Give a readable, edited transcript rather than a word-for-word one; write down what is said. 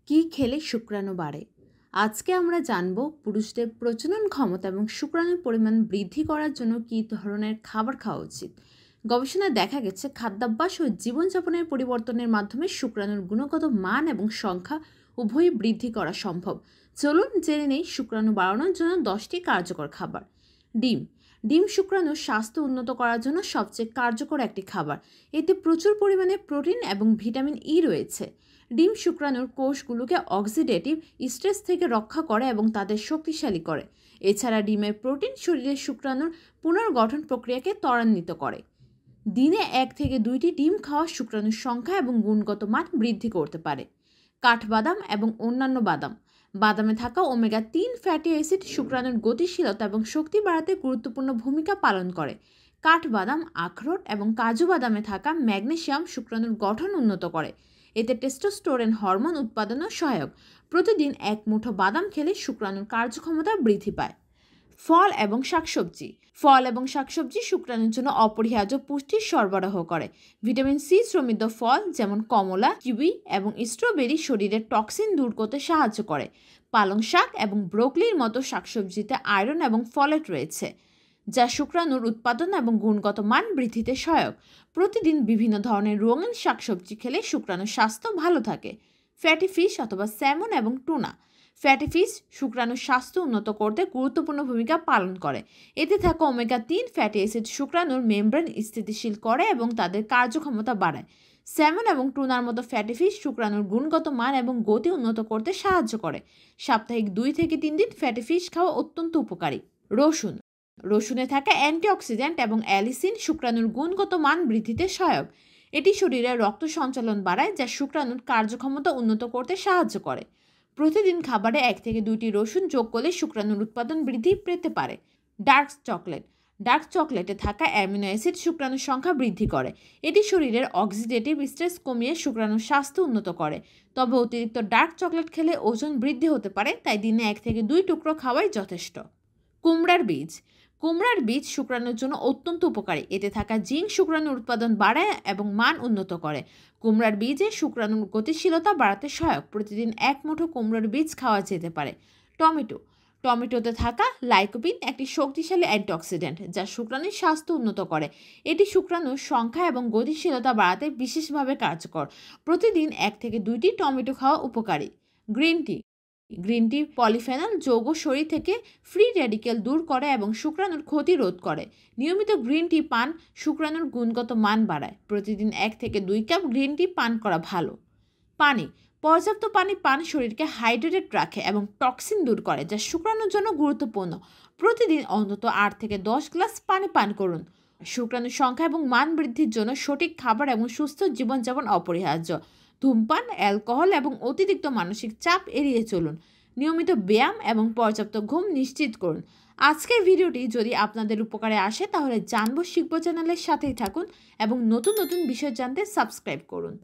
কি খেলে শুক্রাণু বাড়ে? আজকে আমরা জানব পুরুষদের প্রজনন ক্ষমতা এবং শুক্রাণুর পরিমাণ বৃদ্ধি করার জন্য কী ধরনের খাবার খাওয়া উচিত। গবেষণায় দেখা গেছে খাদ্যাভ্যাস ও জীবনযাপনের পরিবর্তনের মাধ্যমে শুক্রাণুর গুণগত মান এবং সংখ্যা উভয়ই বৃদ্ধি করা সম্ভব। চলুন জেনে নেই শুক্রাণু বাড়ানোর জন্য 10টি কার্যকর খাবার। ডিম ডিম শুক্রাণুর স্বাস্থ্য উন্নত করার জন্য সবচেয়ে কার্যকর একটি খাবার। এতে প্রচুর পরিমাণে প্রোটিন এবং ভিটামিন ই রয়েছে। ডিম শুক্রাণুর কোষগুলোকে অক্সিডেটিভ স্ট্রেস থেকে রক্ষা করে এবং তাদের শক্তিশালী করে। এছাড়া ডিমের প্রোটিন শরীরের শুক্রাণুর পুনর্গঠন প্রক্রিয়াকে ত্বরান্বিত করে। দিনে 1 থেকে 2টি ডিম খাওয়া শুক্রাণুর সংখ্যা এবং গুণগত মান বৃদ্ধি করতে পারে। কাঠবাদাম এবং অন্যান্য বাদাম বাদামে থাকা ওমেগা-3 ফ্যাটি অ্যাসিড শুক্রাণুর গতিশীলতা এবং শক্তি বাড়াতে গুরুত্বপূর্ণ ভূমিকা পালন করে। কাঠবাদাম, আখরোট এবং কাজু বাদামে থাকা ম্যাগনেসিয়াম শুক্রাণুর গঠন উন্নত করে। এতে টেস্টোস্টেরন হরমোন উৎপাদনেও সহায়ক। প্রতিদিন 1 মুঠো বাদাম খেলে শুক্রাণুর কার্যক্ষমতা বৃদ্ধি পায়। ফল এবং শাকসবজি শুক্রাণুর জন্য অপরিহার্য পুষ্টির সরবরাহ করে। ভিটামিন সি সমৃদ্ধ ফল যেমন কমলা, কিউই এবং স্ট্রবেরি শরীরের টক্সিন দূর করতে সাহায্য করে। পালং শাক এবং ব্রোকলির মতো শাকসবজিতে আয়রন এবং ফলেট রয়েছে, যা শুক্রাণুর উৎপাদন এবং গুণগত মান বৃদ্ধিতে সহায়ক। প্রতিদিন বিভিন্ন ধরনের রঙিন শাকসবজি খেলে শুক্রাণুর স্বাস্থ্য ভালো থাকে। ফ্যাটি ফিশ অথবা স্যামন এবং টুনা ফ্যাটি ফিশ শুক্রাণুর স্বাস্থ্য উন্নত করতে গুরুত্বপূর্ণ ভূমিকা পালন করে। এতে থাকা ওমেগা-3 ফ্যাটি অ্যাসিড শুক্রাণুর মেমব্রেন স্থিতিশীল করে এবং তাদের কার্যক্ষমতা বাড়ায়। স্যামন এবং টুনার মতো ফ্যাটি ফিশ শুক্রাণুর গুণগত মান এবং গতি উন্নত করতে সাহায্য করে। সাপ্তাহিক 2 থেকে 3 দিন ফ্যাটি ফিশ খাওয়া অত্যন্ত উপকারী। রসুনে থাকা অ্যান্টিঅক্সিডেন্ট এবং অ্যালিসিন শুক্রাণুর গুণগত মান বৃদ্ধিতে সহায়ক। এটি শরীরে রক্ত সঞ্চালন বাড়ায়, যা শুক্রাণুর কার্যক্ষমতা উন্নত করতে সাহায্য করে। প্রতিদিন খাবারে 1 থেকে 2টি রসুন যোগ করলে শুক্রাণুর উৎপাদন বৃদ্ধি পেতে পারে। ডার্ক চকলেটে থাকা অ্যামিনো অ্যাসিড শুক্রাণুর সংখ্যা বৃদ্ধি করে। এটি শরীরের অক্সিডেটিভ স্ট্রেস কমিয়ে শুক্রাণুর স্বাস্থ্য উন্নত করে। তবে অতিরিক্ত ডার্ক চকলেট খেলে ওজন বৃদ্ধি হতে পারে, তাই দিনে 1 থেকে 2 টুকরো খাওয়াই যথেষ্ট। কুমড়ার বীজ শুক্রাণুর জন্য অত্যন্ত উপকারী। এতে থাকা জিঙ্ক শুক্রাণুর উৎপাদন বাড়ায় এবং মান উন্নত করে। কুমড়ার বীজে শুক্রাণুর গতিশীলতা বাড়াতে সহায়ক। প্রতিদিন 1 মুঠো কুমড়ার বীজ খাওয়া যেতে পারে। টমেটোতে থাকা লাইকোপিন একটি শক্তিশালী অ্যান্টিঅক্সিডেন্ট, যা শুক্রাণুর স্বাস্থ্য উন্নত করে। এটি শুক্রাণুর সংখ্যা এবং গতিশীলতা বাড়াতে বিশেষভাবে কার্যকর। প্রতিদিন 1 থেকে 2টি টমেটো খাওয়া উপকারী। গ্রিন টি পলিফেনল যৌগ শরীর থেকে ফ্রি রেডিক্যাল দূর করে এবং শুক্রাণুর ক্ষতি রোধ করে। নিয়মিত গ্রিন টি পান শুক্রাণুর গুণগত মান বাড়ায়। প্রতিদিন 1 থেকে 2 কাপ গ্রিন টি পান করা ভালো। পর্যাপ্ত পানি পান শরীরকে হাইড্রেটেড রাখে এবং টক্সিন দূর করে, যা শুক্রাণুর জন্য গুরুত্বপূর্ণ। প্রতিদিন অন্তত 8 থেকে 10 গ্লাস পানি পান করুন। শুক্রাণুর সংখ্যা এবং মান বৃদ্ধির জন্য সঠিক খাবার এবং সুস্থ জীবনযাপন অপরিহার্য। ধূমপান, অ্যালকোহল এবং অতিরিক্ত মানসিক চাপ এড়িয়ে চলুন। নিয়মিত ব্যায়াম এবং পর্যাপ্ত ঘুম নিশ্চিত করুন। আজকের ভিডিওটি যদি আপনাদের উপকারে আসে তাহলে জানবো শিখবো চ্যানেলের সাথেই থাকুন এবং নতুন নতুন বিষয় জানতে সাবস্ক্রাইব করুন।